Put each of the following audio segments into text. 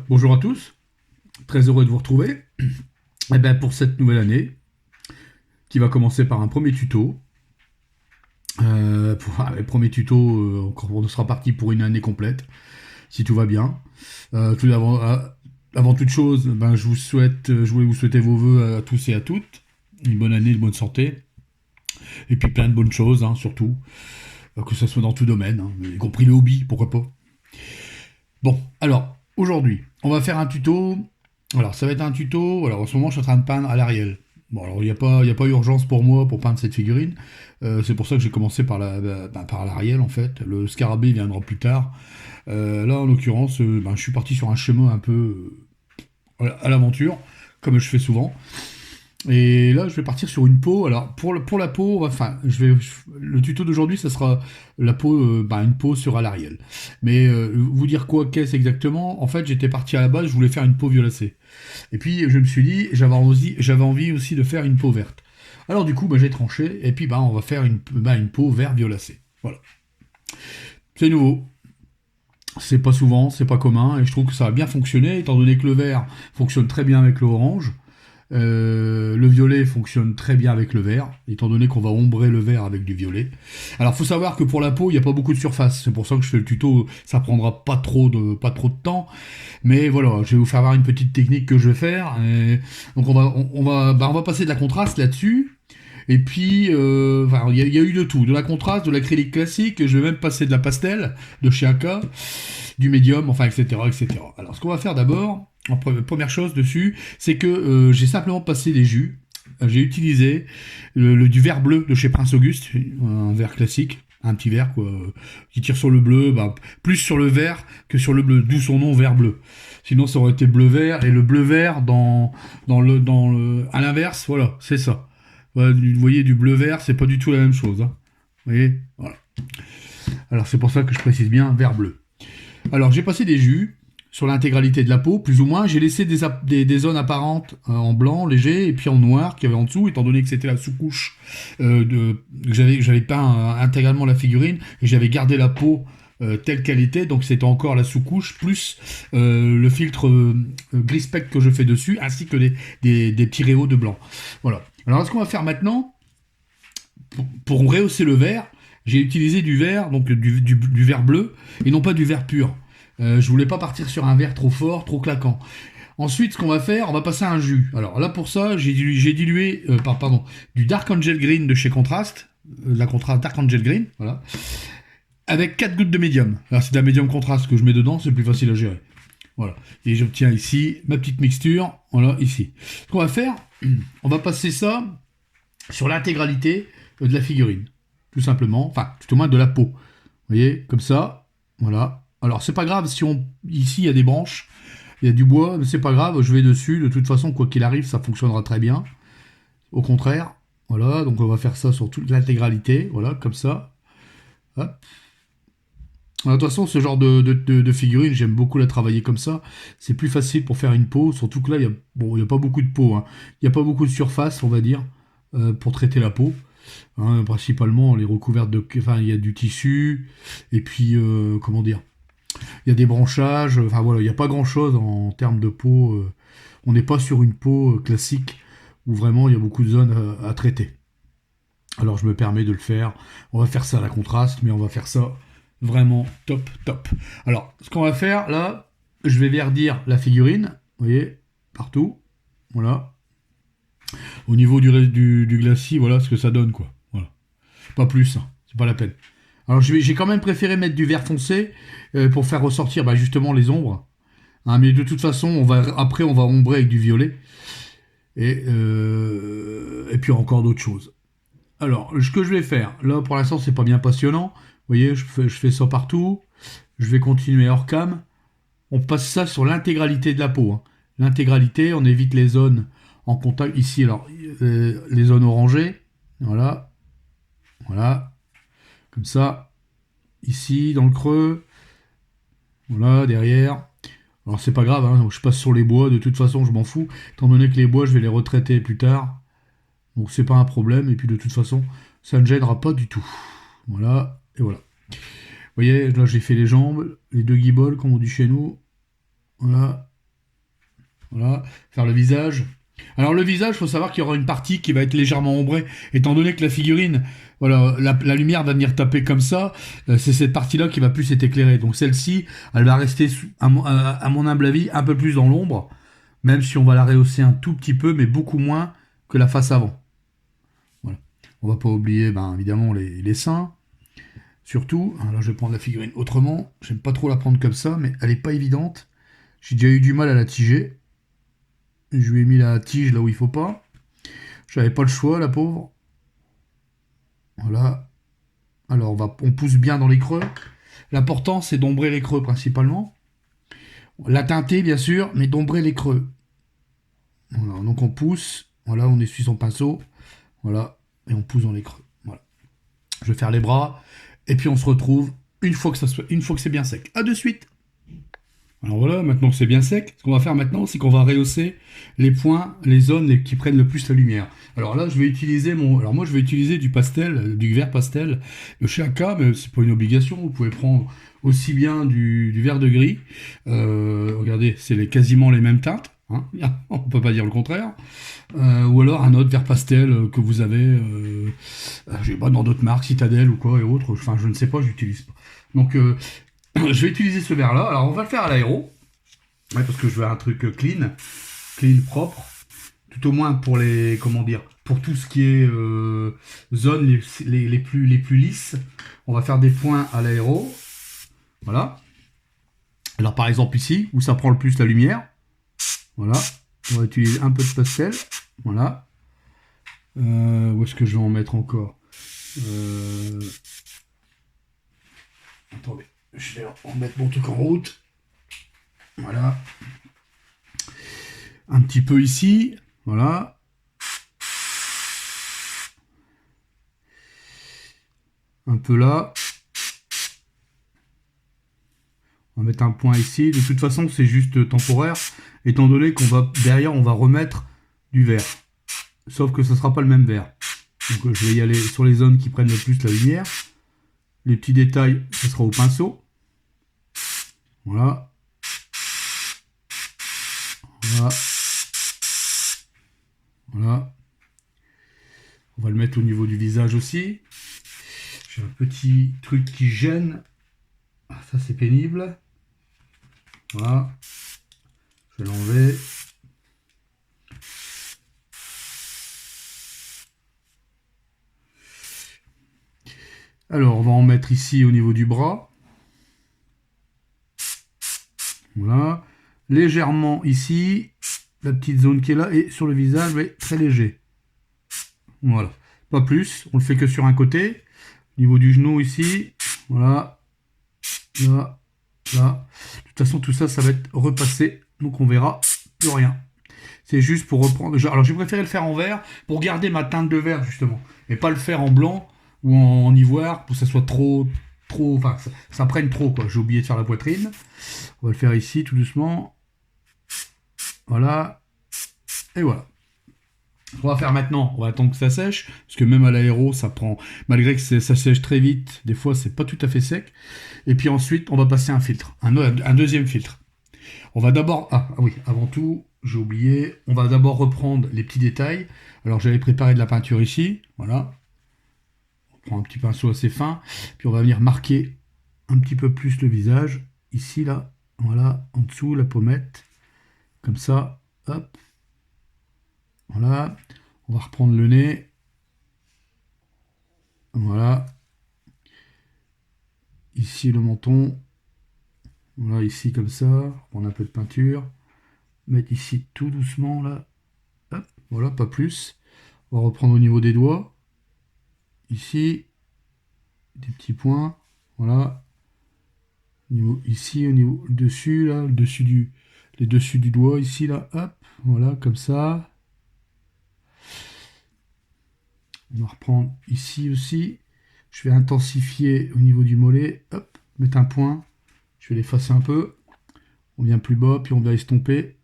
Bonjour à tous, très heureux de vous retrouver. Pour cette nouvelle année, qui va commencer par un premier tuto. Le premier tuto, on sera parti pour une année complète, si tout va bien. Tout avant toute chose, je voulais vous souhaiter vos vœux à tous et à toutes. Une bonne année, une bonne santé, et puis plein de bonnes choses, hein, surtout, que ce soit dans tout domaine, hein, y compris le hobby, pourquoi pas. Bon, alors, aujourd'hui, on va faire un tuto. Alors, ça va être un tuto. Alors, en ce moment, je suis en train de peindre à l'Ariel. Bon, alors, il y a pas urgence pour moi pour peindre cette figurine. C'est pour ça que j'ai commencé par l'Ariel, en fait. Le scarabée viendra plus tard. Là, en l'occurrence, je suis parti sur un chemin un peu à l'aventure, comme je fais souvent. Et là, je vais partir sur une peau. Alors, pour la peau, le tuto d'aujourd'hui, ça sera la peau, une peau sur Alariel. Mais vous dire quoi, qu'est-ce exactement? En fait, j'étais parti à la base, je voulais faire une peau violacée. Et puis, je me suis dit, j'avais envie aussi de faire une peau verte. Alors, du coup, j'ai tranché, et puis, on va faire une peau vert violacée. Voilà. C'est nouveau. C'est pas souvent, c'est pas commun, et je trouve que ça a bien fonctionné, étant donné que le vert fonctionne très bien avec le orange. Le violet fonctionne très bien avec le vert, étant donné qu'on va ombrer le vert avec du violet. Alors, faut savoir que pour la peau, il n'y a pas beaucoup de surface. C'est pour ça que je fais le tuto. Ça prendra pas trop de temps. Mais voilà, je vais vous faire voir une petite technique que je vais faire. Donc, on va passer de la contraste là-dessus. Et puis, il y a eu de tout, de la contraste, de l'acrylique classique. Je vais même passer de la pastel de chez AK, du médium, enfin, etc., etc. Alors, ce qu'on va faire d'abord, première chose dessus, c'est que j'ai simplement passé des jus. J'ai utilisé du verre bleu de chez Prince Auguste, un verre classique, un petit verre quoi, qui tire sur le bleu, plus sur le vert que sur le bleu, d'où son nom vert bleu. Sinon, ça aurait été bleu vert et le bleu vert à l'inverse, voilà, c'est ça. Voilà, vous voyez, du bleu vert, c'est pas du tout la même chose. Hein. Vous voyez, voilà. Alors c'est pour ça que je précise bien vert bleu. Alors j'ai passé des jus sur l'intégralité de la peau, plus ou moins. J'ai laissé des zones apparentes en blanc léger et puis en noir qu'il y avait en dessous, étant donné que c'était la sous-couche que j'avais peint intégralement la figurine et j'avais gardé la peau telle qu'elle était, donc c'était encore la sous-couche, plus le filtre gris spec que je fais dessus, ainsi que des petits réaux de blanc. Voilà. Alors ce qu'on va faire maintenant, pour rehausser le vert, j'ai utilisé du vert, donc du vert bleu, et non pas du vert pur. Je voulais pas partir sur un vert trop fort, trop claquant. Ensuite, ce qu'on va faire, on va passer à un jus. Alors là, pour ça, j'ai dilué du Dark Angel Green de chez Contrast, la Contrast Dark Angel Green, voilà, avec 4 gouttes de médium. Alors c'est de la médium contraste que je mets dedans, c'est plus facile à gérer. Voilà. Et j'obtiens ici ma petite mixture, voilà, ici. Ce qu'on va faire, on va passer ça sur l'intégralité de la figurine. Tout simplement, enfin, tout au moins de la peau. Vous voyez, comme ça, voilà. Alors, c'est pas grave si ici il y a des branches, il y a du bois, mais c'est pas grave, je vais dessus. De toute façon, quoi qu'il arrive, ça fonctionnera très bien. Au contraire, voilà, donc on va faire ça sur toute l'intégralité, voilà, comme ça. Hop. Alors, de toute façon, ce genre de figurine, j'aime beaucoup la travailler comme ça. C'est plus facile pour faire une peau, surtout que là, il y a pas beaucoup de peau. Hein. Il n'y a pas beaucoup de surface, on va dire, pour traiter la peau. Hein, principalement, les recouvertes enfin, il y a du tissu, et puis, comment dire, il y a des branchages. Enfin voilà, il n'y a pas grand-chose en termes de peau. On n'est pas sur une peau classique où vraiment il y a beaucoup de zones à traiter. Alors je me permets de le faire. On va faire ça à la contraste, mais on va faire ça vraiment top, top. Alors, ce qu'on va faire là, je vais verdir la figurine, vous voyez, partout. Voilà. Au niveau du glacis, voilà ce que ça donne, quoi. Voilà. Pas plus, hein. C'est pas la peine. Alors j'ai quand même préféré mettre du vert foncé pour faire ressortir justement les ombres. Hein, mais de toute façon, après on va ombrer avec du violet. Et puis encore d'autres choses. Alors, ce que je vais faire, là pour l'instant c'est pas bien passionnant. Vous voyez, je fais ça partout. Je vais continuer hors cam. On passe ça sur l'intégralité de la peau. Hein. L'intégralité, on évite les zones en contact. Ici, alors, les zones orangées. Voilà. Voilà. Comme ça. Ici, dans le creux. Voilà, derrière. Alors, c'est pas grave, hein, je passe sur les bois. De toute façon, je m'en fous. Étant donné que les bois, je vais les retraiter plus tard. Donc, c'est pas un problème. Et puis, de toute façon, ça ne gênera pas du tout. Voilà. Et voilà. Vous voyez, là, j'ai fait les jambes. Les deux guiboles, comme on dit chez nous. Voilà. Voilà. Faire le visage. Alors le visage, il faut savoir qu'il y aura une partie qui va être légèrement ombrée, étant donné que la figurine, voilà, la lumière va venir taper comme ça, c'est cette partie-là qui va plus être éclairée. Donc celle-ci, elle va rester, à mon humble avis, un peu plus dans l'ombre, même si on va la rehausser un tout petit peu, mais beaucoup moins que la face avant. Voilà. On va pas oublier, ben, évidemment, les seins, surtout. Alors je vais prendre la figurine autrement. J'aime pas trop la prendre comme ça, mais elle est pas évidente. J'ai déjà eu du mal à la tiger. Je lui ai mis la tige là où il faut pas. J'avais pas le choix, la pauvre. Voilà. Alors, on pousse bien dans les creux. L'important, c'est d'ombrer les creux principalement. La teinter, bien sûr, mais d'ombrer les creux. Voilà. Donc, on pousse. Voilà, on essuie son pinceau. Voilà. Et on pousse dans les creux. Voilà. Je vais faire les bras. Et puis, on se retrouve une fois que c'est bien sec. À de suite. Alors voilà, maintenant que c'est bien sec, ce qu'on va faire maintenant, c'est qu'on va rehausser les points, les zones qui prennent le plus la lumière. Alors là, je vais utiliser alors moi, je vais utiliser du pastel, du vert pastel de chez AK, mais c'est pas une obligation. Vous pouvez prendre aussi bien du vert de gris. Regardez, c'est quasiment les mêmes teintes. Hein, on peut pas dire le contraire. Ou alors un autre vert pastel que vous avez, je sais pas, dans d'autres marques, Citadel ou quoi et autres. Enfin, je ne sais pas, j'utilise pas. Donc je vais utiliser ce verre là. Alors on va le faire à l'aéro, ouais, parce que je veux un truc clean, propre, tout au moins pour les, comment dire, pour tout ce qui est zones les plus lisses. On va faire des points à l'aéro, voilà. Alors par exemple ici où ça prend le plus la lumière, voilà. On va utiliser un peu de pastel, voilà. Où est-ce que je vais en mettre encore? Attendez, je vais en mettre mon truc en route. Voilà. Un petit peu ici. Voilà. Un peu là. On va mettre un point ici. De toute façon, c'est juste temporaire, étant donné qu'on va derrière, on va remettre du vert. Sauf que ce ne sera pas le même vert. Donc je vais y aller sur les zones qui prennent le plus la lumière. Les petits détails, ce sera au pinceau. Voilà. Voilà. Voilà. On va le mettre au niveau du visage aussi. J'ai un petit truc qui gêne. Ah, ça c'est pénible. Voilà. Je vais l'enlever. Alors, on va en mettre ici au niveau du bras. Voilà. Légèrement ici. La petite zone qui est là. Et sur le visage, mais très léger. Voilà. Pas plus. On le fait que sur un côté. Au niveau du genou ici. Voilà. Là. Là. De toute façon, tout ça, ça va être repassé. Donc, on verra plus rien. C'est juste pour reprendre. Alors, j'ai préféré le faire en vert pour garder ma teinte de vert, justement. Et pas le faire en blanc ou en ivoire pour que ça soit trop. Enfin, ça prenne trop, quoi. J'ai oublié de faire la poitrine. On va le faire ici, tout doucement. Voilà. Et voilà. Ce qu'on va faire maintenant, on va attendre que ça sèche, parce que même à l'aéro, ça prend, malgré que ça sèche très vite, des fois c'est pas tout à fait sec. Et puis ensuite, on va passer un filtre, un deuxième filtre. On va d'abord, ah oui, avant tout, j'ai oublié, on va d'abord reprendre les petits détails. Alors j'avais préparé de la peinture ici, voilà. On prend un petit pinceau assez fin, puis on va venir marquer un petit peu plus le visage, ici là, voilà, en dessous la pommette, comme ça, hop. Voilà, on va reprendre le nez. Voilà. Ici le menton. Voilà, ici comme ça. Prendre un peu de peinture. Mettre ici tout doucement là. Hop, voilà, pas plus. On va reprendre au niveau des doigts. Ici. Des petits points. Voilà. Ici, au niveau dessus, là, les dessus du doigt, ici, là. Hop, voilà, comme ça. On va reprendre ici aussi. Je vais intensifier au niveau du mollet. Hop, mettre un point. Je vais l'effacer un peu. On vient plus bas, puis on va estomper.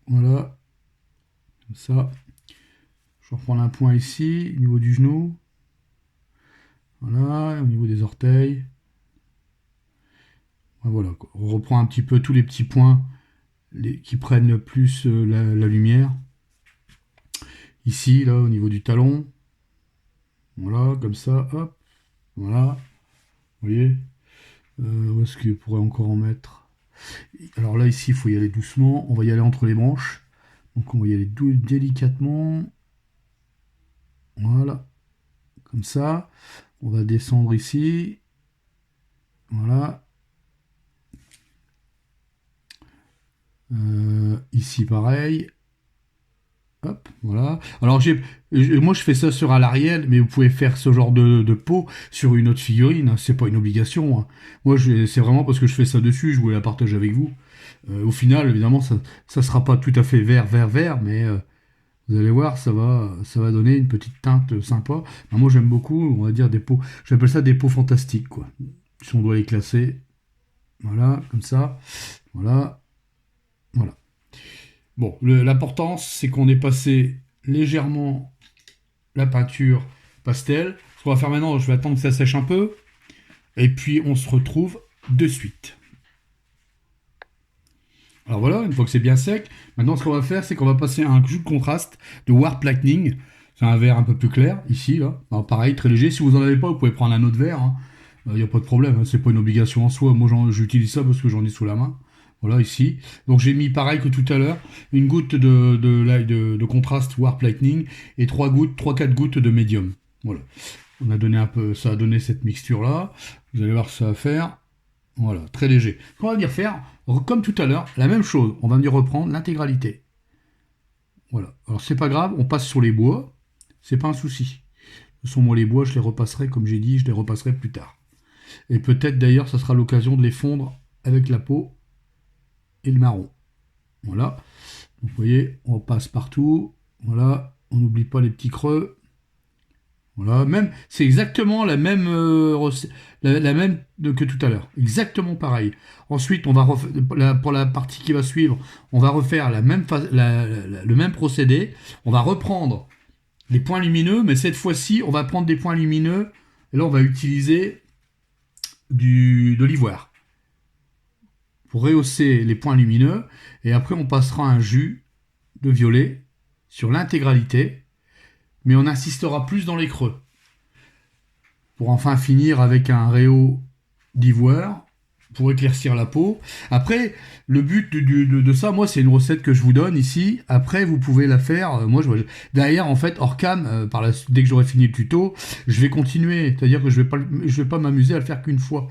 Voilà. Comme ça. Je vais reprendre un point ici, au niveau du genou. Voilà, au niveau des orteils. Voilà, quoi. On reprend un petit peu tous les petits points qui prennent le plus la lumière. Ici, là, au niveau du talon. Voilà, comme ça, hop. Voilà. Vous voyez, où est-ce qu'il pourrait encore en mettre? Alors là, ici, il faut y aller doucement. On va y aller entre les branches. Donc on va y aller délicatement. Voilà. Comme ça. On va descendre ici. Voilà. Ici, pareil. Hop, voilà. Alors moi je fais ça sur un Ariel, mais vous pouvez faire ce genre de peau sur une autre figurine, hein. C'est pas une obligation, hein. Moi c'est vraiment parce que je fais ça dessus, je voulais la partager avec vous. Au final, évidemment, ça sera pas tout à fait vert, mais vous allez voir, ça va donner une petite teinte sympa. Ben, moi j'aime beaucoup, on va dire des peaux, j'appelle ça des peaux fantastiques, quoi. Si on doit les classer, voilà, comme ça, voilà, voilà. Bon, l'important, c'est qu'on ait passé légèrement la peinture pastel. Ce qu'on va faire maintenant, je vais attendre que ça sèche un peu. Et puis, on se retrouve de suite. Alors voilà, une fois que c'est bien sec, maintenant, ce qu'on va faire, c'est qu'on va passer un jus de contraste de Warp Lightning. C'est un vert un peu plus clair, ici, là. Alors, pareil, très léger. Si vous n'en avez pas, vous pouvez prendre un autre vert, hein. Il n'y a pas de problème, hein. C'est pas une obligation en soi. Moi, j'utilise ça parce que j'en ai sous la main. Voilà, ici. Donc j'ai mis pareil que tout à l'heure, une goutte de contraste Warp Lightning et 3-4 gouttes de médium. Voilà. On a donné un peu, ça a donné cette mixture-là. Vous allez voir ce que ça va faire. Voilà, très léger. Ce qu'on va venir faire, comme tout à l'heure, la même chose. On va venir reprendre l'intégralité. Voilà. Alors c'est pas grave, on passe sur les bois. C'est pas un souci. De toute façon, moi les bois, je les repasserai, comme j'ai dit, je les repasserai plus tard. Et peut-être d'ailleurs, ça sera l'occasion de les fondre avec la peau et le marron. Voilà. Donc, vous voyez, on passe partout. Voilà. On n'oublie pas les petits creux. Voilà. Même, c'est exactement la même, la même que tout à l'heure. Exactement pareil. Ensuite, on va pour la partie qui va suivre, on va refaire le même procédé. On va reprendre les points lumineux, mais cette fois-ci, on va prendre des points lumineux. Et là, on va utiliser de l'ivoire pour rehausser les points lumineux, et après on passera un jus de violet sur l'intégralité, mais on insistera plus dans les creux, pour enfin finir avec un réhaut d'ivoire, pour éclaircir la peau. Après, le but de ça, moi c'est une recette que je vous donne ici, après vous pouvez la faire, derrière en fait, hors cam, dès que j'aurai fini le tuto, je vais continuer, c'est-à-dire que je vais pas m'amuser à le faire qu'une fois.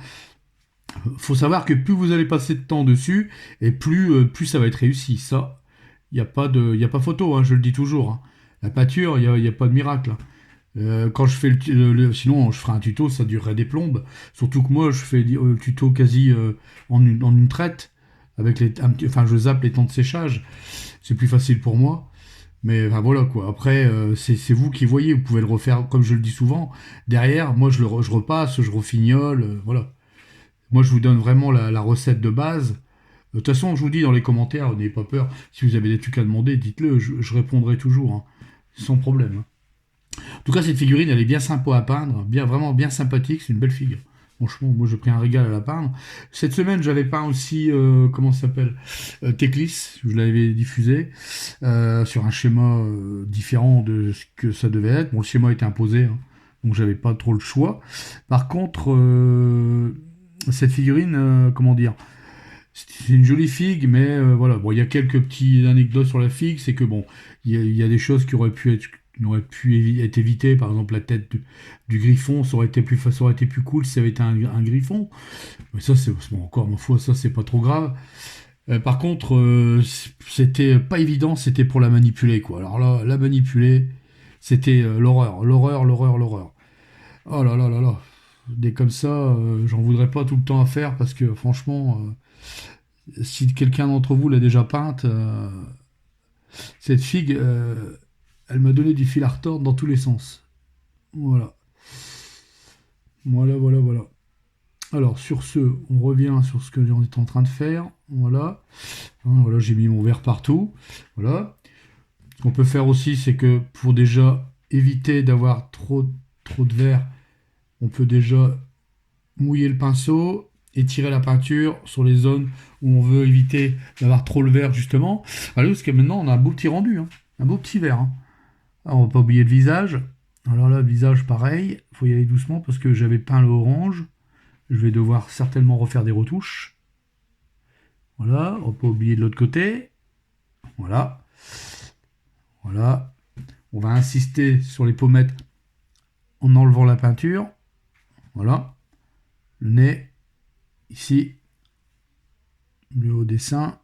Faut savoir que plus vous allez passer de temps dessus, et plus ça va être réussi. Ça, il n'y a pas photo, hein, je le dis toujours, hein. La pâture, il y a pas de miracle, hein. Quand je fais sinon je ferai un tuto, ça durerait des plombes. Surtout que moi, je fais le tuto quasi en une traite, avec enfin, je zappe les temps de séchage. C'est plus facile pour moi. Mais enfin, voilà quoi. Après, c'est vous qui voyez. Vous pouvez le refaire comme je le dis souvent. Derrière, moi, je repasse, je refignole, voilà. Moi, je vous donne vraiment la recette de base. De toute façon, je vous dis dans les commentaires, n'ayez pas peur. Si vous avez des trucs à demander, dites-le, je répondrai toujours, hein, sans problème, hein. En tout cas, cette figurine, elle est bien sympa à peindre, vraiment bien sympathique, c'est une belle figure. Franchement, moi, j'ai pris un régal à la peindre. Cette semaine, j'avais peint aussi, comment ça s'appelle, Teclis, je l'avais diffusé, sur un schéma différent de ce que ça devait être. Bon, le schéma était imposé, hein, donc j'avais pas trop le choix. Par contre, cette figurine, comment dire, c'est une jolie figue, mais voilà. Bon, il y a quelques petites anecdotes sur la figue, c'est que bon, il y a des choses qui n'auraient pu être évitées. Par exemple, la tête du griffon, ça aurait été plus cool si ça avait été un griffon. Mais ça, c'est bon, encore une fois, ça c'est pas trop grave. Par contre, c'était pas évident, c'était pour la manipuler, quoi. Alors là, la manipuler, c'était l'horreur. Oh là là là là. Des comme ça, j'en voudrais pas tout le temps à faire parce que franchement, si quelqu'un d'entre vous l'a déjà peinte, cette figue, elle m'a donné du fil à retordre dans tous les sens. Voilà. Voilà. Alors sur ce, on revient sur ce que l'on est en train de faire. Voilà. Voilà, j'ai mis mon verre partout. Voilà. Ce qu'on peut faire aussi, c'est que pour déjà éviter d'avoir trop de verre, on peut déjà mouiller le pinceau étirer la peinture sur les zones où on veut éviter d'avoir trop le vert justement. Alors parce que maintenant on a un beau petit rendu, hein, un beau petit vert. Hein. Alors, on va pas oublier le visage. Alors là, le visage pareil, faut y aller doucement parce que j'avais peint le orange. Je vais devoir certainement refaire des retouches. Voilà, on va pas oublier de l'autre côté. Voilà. Voilà. On va insister sur les pommettes en enlevant la peinture. Voilà. Le nez, ici. Le haut des seins.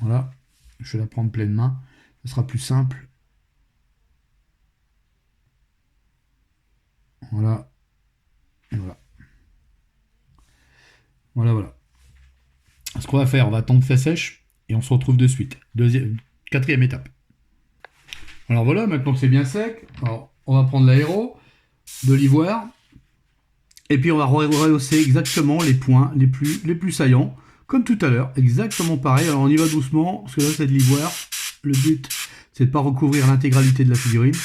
Voilà. Je vais la prendre pleine main. Ce sera plus simple. Voilà. Et voilà. Voilà, voilà. Ce qu'on va faire, on va attendre que ça sèche et on se retrouve de suite. Quatrième étape. Alors voilà, maintenant que c'est bien sec, alors, on va prendre l'aéro, de l'ivoire, et puis on va rehausser exactement les points les plus saillants, comme tout à l'heure, exactement pareil. Alors on y va doucement, parce que là c'est de l'ivoire. Le but, c'est de ne pas recouvrir l'intégralité de la figurine.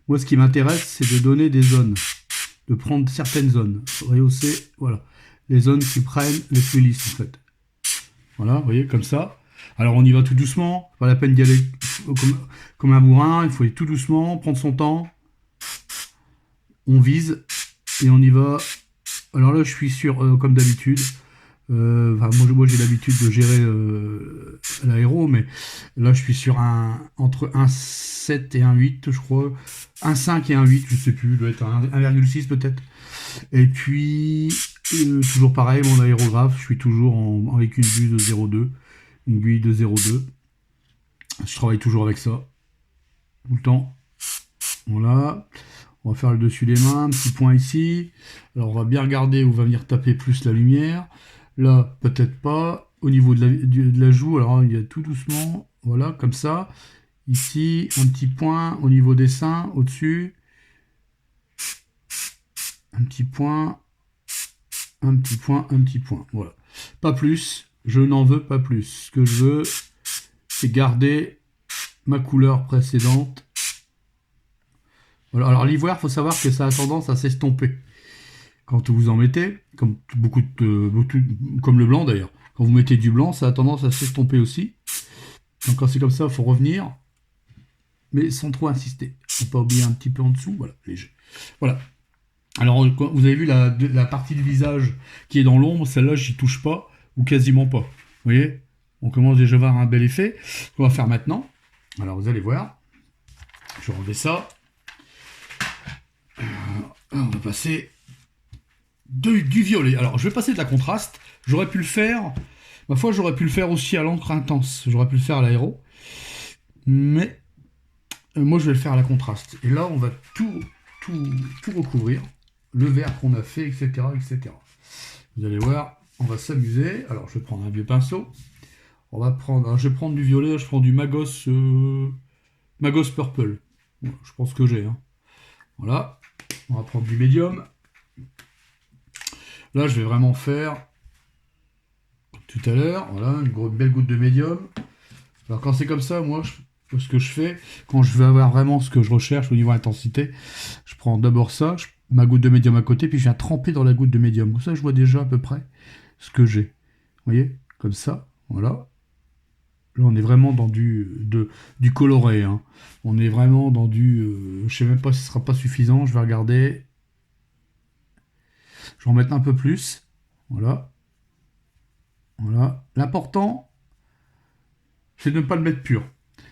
Moi, ce qui m'intéresse, c'est de donner des zones, de prendre certaines zones, rehausser, voilà, les zones qui prennent les plus lisses en fait. Voilà, vous voyez, comme ça. Alors on y va tout doucement, pas la peine d'y aller comme un bourrin, il faut aller tout doucement, prendre son temps. On vise et on y va. Alors là je suis sur, comme d'habitude, moi j'ai l'habitude de gérer l'aéro, mais là je suis sur entre 1,7 et 1,8 je crois, 1,5 et 1,8 je sais plus, doit être 1,6 peut-être. Et puis toujours pareil, mon aérographe, je suis toujours avec une vue de 0,2, une grille de 0,2. Je travaille toujours avec ça, tout le temps. Voilà. On va faire le dessus des mains, un petit point ici. Alors on va bien regarder où va venir taper plus la lumière. Là, peut-être pas. Au niveau de la joue, alors il y a tout doucement. Voilà, comme ça. Ici, un petit point au niveau des seins, au-dessus. Un petit point. Un petit point, un petit point. Voilà. Pas plus. Je n'en veux pas plus. Ce que je veux, c'est garder ma couleur précédente. Voilà. Alors l'ivoire, il faut savoir que ça a tendance à s'estomper. Quand vous en mettez, comme comme le blanc d'ailleurs, quand vous mettez du blanc, ça a tendance à s'estomper aussi. Donc quand c'est comme ça, il faut revenir, mais sans trop insister. Il ne faut pas oublier un petit peu en dessous, voilà, léger. Voilà. Alors vous avez vu la partie du visage qui est dans l'ombre, celle-là, j'y touche pas, ou quasiment pas. Vous voyez, on commence déjà à avoir un bel effet. Ce qu'on va faire maintenant, alors vous allez voir, je vais enlever ça. On va passer du violet. Alors, je vais passer de la contraste. J'aurais pu le faire, ma foi, j'aurais pu le faire aussi à l'encre intense. J'aurais pu le faire à l'aéro. Mais moi, je vais le faire à la contraste. Et là, on va tout recouvrir. Le vert qu'on a fait, etc., etc. Vous allez voir, on va s'amuser. Alors, je vais prendre un vieux pinceau. On va prendre, alors, je vais prendre du violet. Je prends du Magos Purple. Voilà, je pense que j'ai. Hein. Voilà. On va prendre du médium. Là, je vais vraiment faire, comme tout à l'heure, voilà, une belle goutte de médium. Alors, quand c'est comme ça, moi, ce que je fais, quand je veux avoir vraiment ce que je recherche au niveau intensité, je prends d'abord ça, ma goutte de médium à côté, puis je viens tremper dans la goutte de médium. Comme ça, je vois déjà à peu près ce que j'ai. Vous voyez, comme ça, voilà. Là, on est vraiment dans du coloré. Hein. On est vraiment dans je ne sais même pas si ce sera pas suffisant. Je vais regarder. Je vais en mettre un peu plus. Voilà. Voilà. L'important, c'est de ne pas le mettre pur.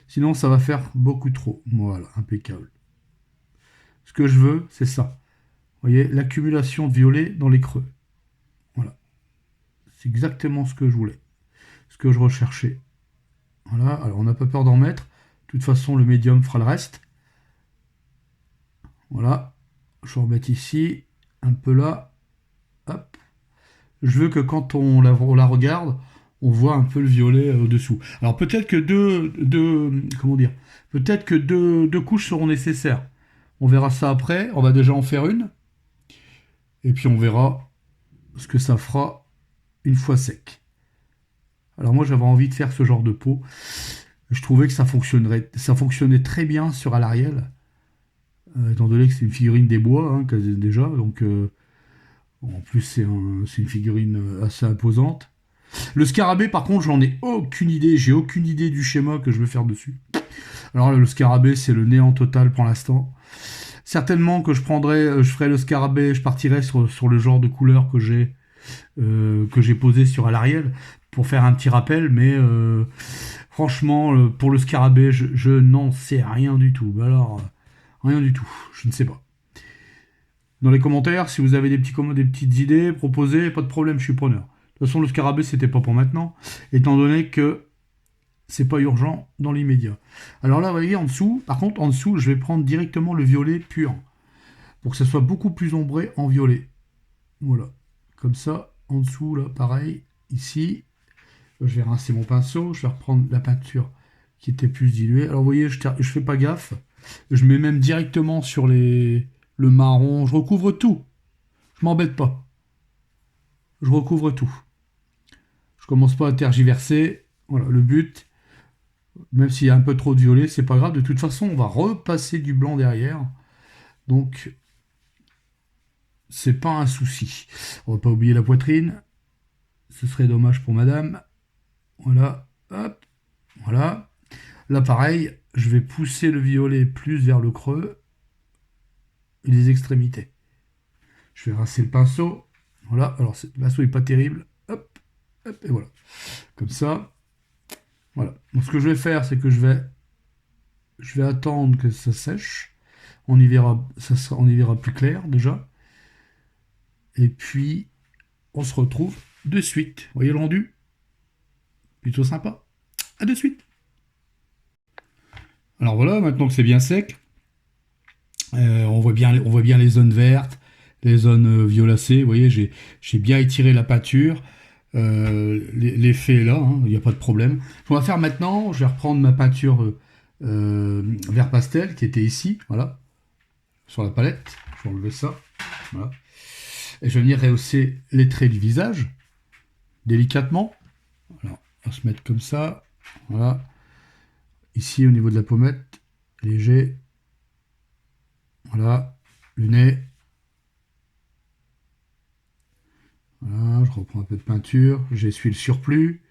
Sinon, ça va faire beaucoup trop. Voilà, impeccable. Ce que je veux, c'est ça. Vous voyez, l'accumulation de violet dans les creux. Voilà. C'est exactement ce que je voulais. Ce que je recherchais. Voilà. Alors, on n'a pas peur d'en mettre. De toute façon, le médium fera le reste. Voilà. Je vais en mettre ici. Un peu là. Hop. Je veux que quand on la regarde, on voit un peu le violet au-dessous. Alors peut-être que peut-être que deux couches seront nécessaires. On verra ça après. On va déjà en faire une. Et puis on verra ce que ça fera une fois sec. Alors moi j'avais envie de faire ce genre de peau. Je trouvais que ça fonctionnait très bien sur Alarielle. Étant donné que c'est une figurine des bois, hein, déjà. Donc En plus, c'est une figurine assez imposante. Le scarabée, par contre, j'en ai aucune idée. J'ai aucune idée du schéma que je veux faire dessus. Alors le scarabée, c'est le néant total pour l'instant. Certainement que je ferai le scarabée, je partirai sur le genre de couleur que j'ai posé sur Alariel pour faire un petit rappel, mais franchement, pour le scarabée, je n'en sais rien du tout. Alors, rien du tout, je ne sais pas. Dans les commentaires, si vous avez des petites idées, proposez, pas de problème, je suis preneur. De toute façon, le scarabée, c'était pas pour maintenant, étant donné que c'est pas urgent dans l'immédiat. Alors là, vous voyez, en dessous, par contre, en dessous, je vais prendre directement le violet pur, pour que ça soit beaucoup plus ombré en violet. Voilà. Comme ça, en dessous, là, pareil, ici, je vais rincer mon pinceau, je vais reprendre la peinture qui était plus diluée. Alors vous voyez, je fais pas gaffe, je mets même directement sur le marron, je recouvre tout, je m'embête pas, je recouvre tout. Je commence pas à tergiverser, voilà, le but, même s'il y a un peu trop de violet, c'est pas grave, de toute façon, on va repasser du blanc derrière, donc c'est pas un souci. On va pas oublier la poitrine, ce serait dommage pour madame. Voilà, hop, voilà. Là, pareil, je vais pousser le violet plus vers le creux et les extrémités. Je vais rincer le pinceau. Voilà, alors le pinceau n'est pas terrible. Hop, hop, et voilà. Comme ça. Voilà. Donc, ce que je vais faire, c'est que je vais attendre que ça sèche. On y verra plus clair déjà. Et puis, on se retrouve de suite. Vous voyez le rendu? Plutôt sympa. À de suite. Alors voilà, maintenant que c'est bien sec, on voit bien les zones vertes, les zones violacées. Vous voyez, j'ai bien étiré la peinture. L'effet est là, hein, il n'y a pas de problème. Ce qu'on va faire maintenant, je vais reprendre ma peinture vert pastel qui était ici, voilà, sur la palette. Je vais enlever ça, voilà. Et je vais venir rehausser les traits du visage, délicatement. Alors, on va se mettre comme ça, voilà. Ici, au niveau de la pommette, léger. Voilà, le nez. Voilà, je reprends un peu de peinture, j'essuie le surplus.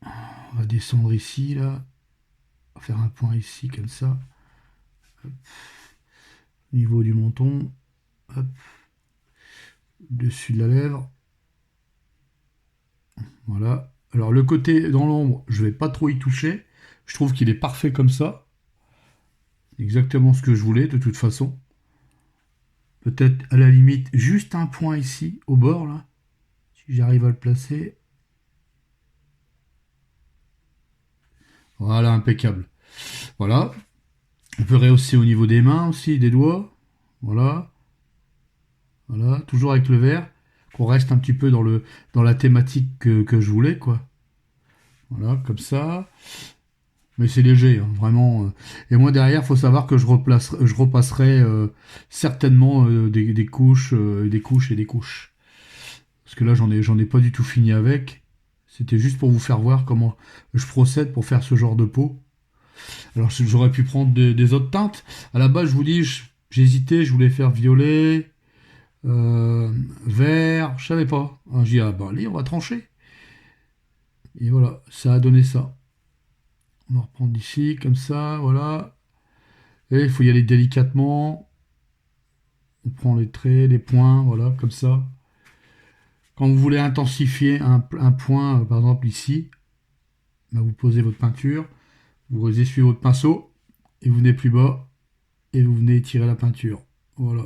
On va descendre ici, là. On va faire un point ici, comme ça. Hop. Au niveau du menton. Hop. Dessus de la lèvre. Voilà. Alors, le côté dans l'ombre, je ne vais pas trop y toucher. Je trouve qu'il est parfait comme ça. Exactement ce que je voulais, de toute façon. Peut-être, à la limite, juste un point ici, au bord, là. Si j'arrive à le placer. Voilà, impeccable. Voilà. On peut rehausser au niveau des mains aussi, des doigts. Voilà. Voilà. Toujours avec le vert. Qu'on reste un petit peu dans la thématique que je voulais, quoi. Voilà, comme ça. Mais c'est léger, hein, vraiment. Et moi, derrière, il faut savoir que je repasserai certainement des couches, des couches et des couches. Parce que là, j'en ai pas du tout fini avec. C'était juste pour vous faire voir comment je procède pour faire ce genre de peau. Alors j'aurais pu prendre des autres teintes. À la base, je vous dis, j'hésitais, je voulais faire violet, vert, je savais pas. Alors, j'ai dit, ah bah allez, on va trancher. Et voilà, ça a donné ça. On va reprendre ici, comme ça, voilà. Et il faut y aller délicatement. On prend les traits, les points, voilà, comme ça. Quand vous voulez intensifier un point, par exemple ici, bah, vous posez votre peinture, vous essuyez votre pinceau, et vous venez plus bas, et vous venez étirer la peinture. Voilà.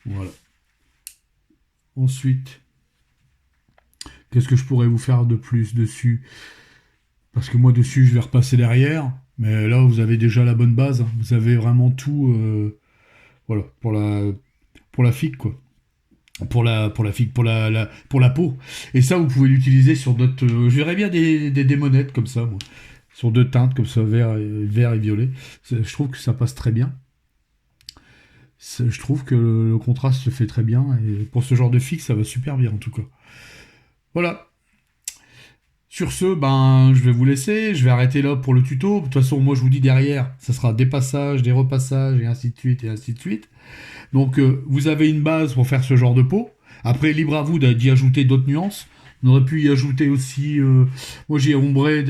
Voilà. Ensuite, qu'est-ce que je pourrais vous faire de plus dessus? Parce que moi, dessus, je vais repasser derrière. Mais là, vous avez déjà la bonne base, hein. Vous avez vraiment tout voilà, pour la figue, quoi. Pour la figue, pour la peau. Et ça, vous pouvez l'utiliser sur d'autres. Je verrais bien des démonettes comme ça, moi. Sur deux teintes, comme ça, vert et violet. Je trouve que ça passe très bien. Je trouve que le contraste se fait très bien. Et pour ce genre de figue, ça va super bien, en tout cas. Voilà. Sur ce, ben, je vais vous laisser, je vais arrêter là pour le tuto. De toute façon, moi, je vous dis derrière, ça sera des passages, des repassages, et ainsi de suite, et ainsi de suite. Donc, vous avez une base pour faire ce genre de peau. Après, libre à vous d'y ajouter d'autres nuances. On aurait pu y ajouter aussi... moi, j'ai ombré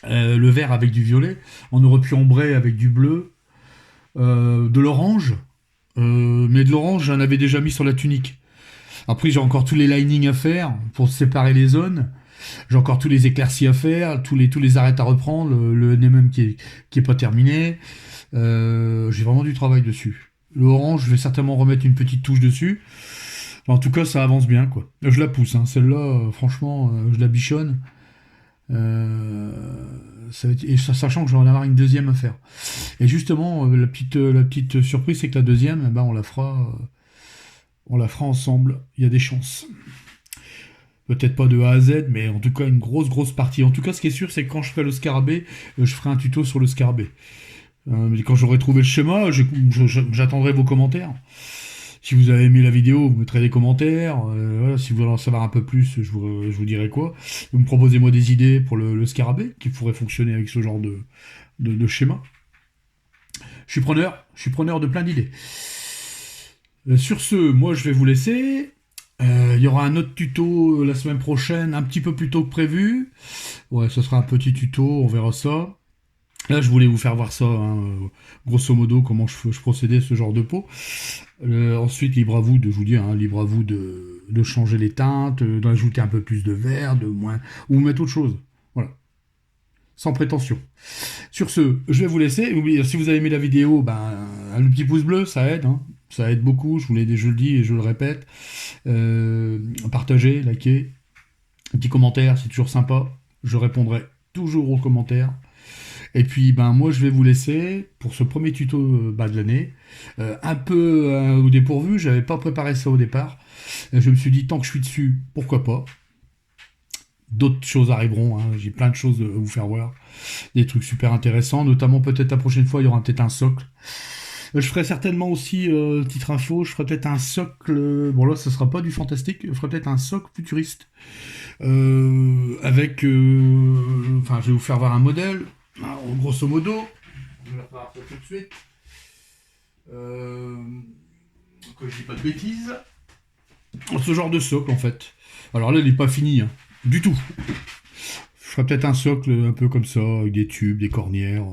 le vert avec du violet. On aurait pu ombrer avec du bleu, de l'orange. Mais de l'orange, j'en avais déjà mis sur la tunique. Après, j'ai encore tous les linings à faire pour séparer les zones. J'ai encore tous les éclaircis à faire, tous les arêtes à reprendre, le NMM qui est pas terminé. J'ai vraiment du travail dessus. Le orange, je vais certainement remettre une petite touche dessus. En tout cas, ça avance bien, quoi. Je la pousse, hein. Celle-là, franchement, je la bichonne. Euh, sachant que je vais en avoir une deuxième à faire. Et justement, la petite surprise, c'est que la deuxième, eh ben, on la fera ensemble. Il y a des chances. Peut-être pas de A à Z, mais en tout cas une grosse partie. En tout cas, ce qui est sûr, c'est que quand je ferai le scarabée, je ferai un tuto sur le scarabée. Mais quand j'aurai trouvé le schéma, j'attendrai vos commentaires. Si vous avez aimé la vidéo, vous mettrez des commentaires. Voilà, si vous voulez en savoir un peu plus, je vous dirai quoi. Vous me proposez-moi des idées pour le scarabée, qui pourrait fonctionner avec ce genre de schéma. Je suis preneur de plein d'idées. Sur ce, moi je vais vous laisser. Il y aura un autre tuto la semaine prochaine, un petit peu plus tôt que prévu. Ouais, ce sera un petit tuto, on verra ça. Là, je voulais vous faire voir ça, hein, grosso modo, comment je procédais ce genre de peau. Ensuite, libre à vous de, je vous dis, hein, libre à vous de changer les teintes, d'ajouter un peu plus de vert, de moins, ou mettre autre chose. Voilà. Sans prétention. Sur ce, je vais vous laisser. Oubliez, si vous avez aimé la vidéo, ben, le petit pouce bleu, ça aide, hein. Ça aide beaucoup, je le dis et je le répète. Partagez, likez. Un petit commentaire, c'est toujours sympa. Je répondrai toujours aux commentaires. Et puis, ben, moi, je vais vous laisser pour ce premier tuto de l'année. Un peu au dépourvu, j'avais pas préparé ça au départ. Je me suis dit, tant que je suis dessus, pourquoi pas. D'autres choses arriveront, hein. J'ai plein de choses à vous faire voir. Des trucs super intéressants, notamment peut-être la prochaine fois, il y aura peut-être un socle. Je ferai certainement aussi, titre info, je ferai peut-être un socle, bon là ce sera pas du fantastique, je ferai peut-être un socle futuriste, avec, enfin je vais vous faire voir un modèle, alors, grosso modo, je vais faire ça tout de suite, que je dis pas de bêtises, ce genre de socle en fait. Alors là il n'est pas fini, hein, du tout. Je ferai peut-être un socle un peu comme ça, avec des tubes, des cornières,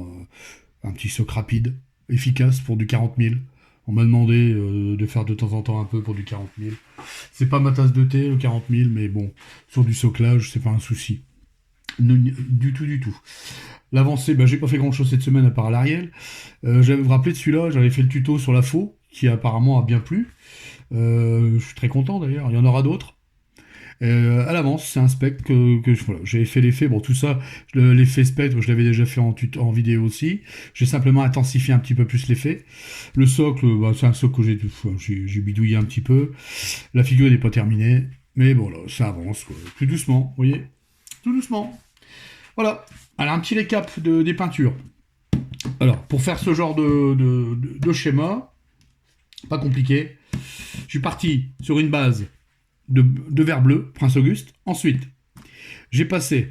un petit socle rapide, efficace pour du 40 000. On m'a demandé de faire de temps en temps un peu pour du 40 000. C'est pas ma tasse de thé, le 40 000, mais bon, sur du soclage, c'est pas un souci. Du tout. L'avancée, ben, j'ai pas fait grand chose cette semaine à part à l'Ariel. J'avais vous rappelé de celui-là, j'avais fait le tuto sur la faux, qui apparemment a bien plu. Je suis très content d'ailleurs, il y en aura d'autres. À l'avance, c'est un spec voilà, j'avais fait l'effet. Bon, tout ça, l'effet spectre, je l'avais déjà fait en vidéo aussi. J'ai simplement intensifié un petit peu plus l'effet. Le socle, bah, c'est un socle que j'ai bidouillé un petit peu. La figure n'est pas terminée, mais bon, là, ça avance, quoi. Tout doucement, vous voyez, tout doucement. Voilà. Alors, un petit récap des peintures. Alors, pour faire ce genre de schéma, pas compliqué, je suis parti sur une base de vert bleu, Prince Auguste. Ensuite, j'ai passé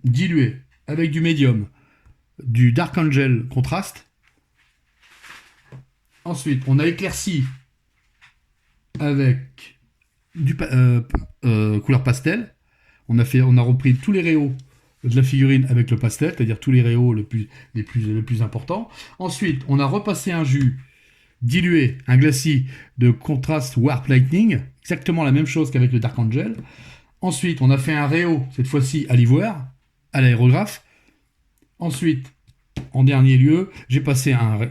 dilué avec du médium, du Dark Angel contraste. Ensuite, on a éclairci avec du couleur pastel. On a repris tous les rayons de la figurine avec le pastel, c'est-à-dire tous les rayons les plus importants. Ensuite, on a repassé un jus dilué, un glacis de contraste Warp Lightning, exactement la même chose qu'avec le Dark Angel. Ensuite, on a fait un réo, cette fois-ci à l'ivoire, à l'aérographe. Ensuite, en dernier lieu, j'ai passé un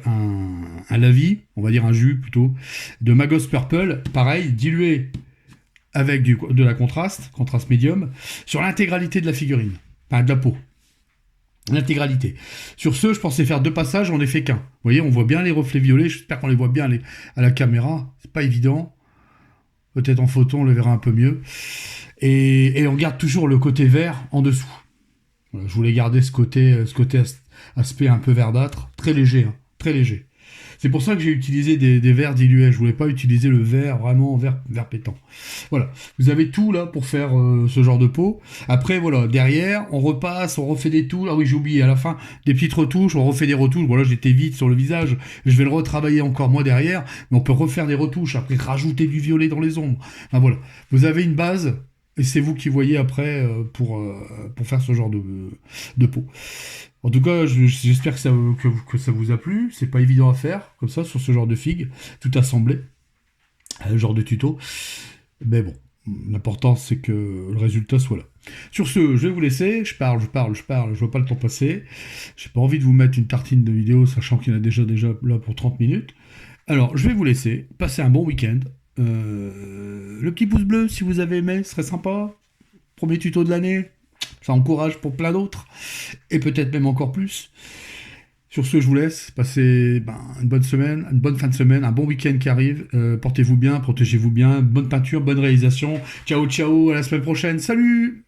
lavis, on va dire un jus plutôt, de Magos Purple, pareil, dilué avec de la contraste médium, sur l'intégralité de la figurine, enfin de la peau. L'intégralité. Sur ce, je pensais faire 2 passages, on n'en ai fait qu'un. Vous voyez, on voit bien les reflets violets, j'espère qu'on les voit bien à la caméra, c'est pas évident. Peut-être en photo, on le verra un peu mieux. Et on garde toujours le côté vert en dessous. Voilà, je voulais garder ce côté aspect un peu verdâtre, très léger, hein, très léger. C'est pour ça que j'ai utilisé des verres dilués. Je voulais pas utiliser le verre, vraiment verre pétant. Voilà. Vous avez tout là pour faire ce genre de peau. Après, voilà, derrière, on repasse, on refait des touches. Ah oui, j'ai oublié, à la fin, des petites retouches, on refait des retouches. Voilà, j'étais vite sur le visage. Je vais le retravailler encore moi derrière. Mais on peut refaire des retouches. Après, rajouter du violet dans les ombres. Enfin voilà. Vous avez une base. Et c'est vous qui voyez après pour faire ce genre de peau. En tout cas, j'espère que ça vous a plu. C'est pas évident à faire, comme ça, sur ce genre de figue, tout assemblé, genre de tuto. Mais bon, l'important c'est que le résultat soit là. Sur ce, je vais vous laisser. Je parle, je vois pas le temps passer. J'ai pas envie de vous mettre une tartine de vidéo, sachant qu'il y en a déjà là pour 30 minutes. Alors, je vais vous laisser. Passez un bon week-end. Le petit pouce bleu, si vous avez aimé, ce serait sympa. Premier tuto de l'année. Ça encourage pour plein d'autres. Et peut-être même encore plus. Sur ce, je vous laisse. Passez une bonne semaine, une bonne fin de semaine, un bon week-end qui arrive. Portez-vous bien, protégez-vous bien. Bonne peinture, bonne réalisation. Ciao, ciao, à la semaine prochaine. Salut!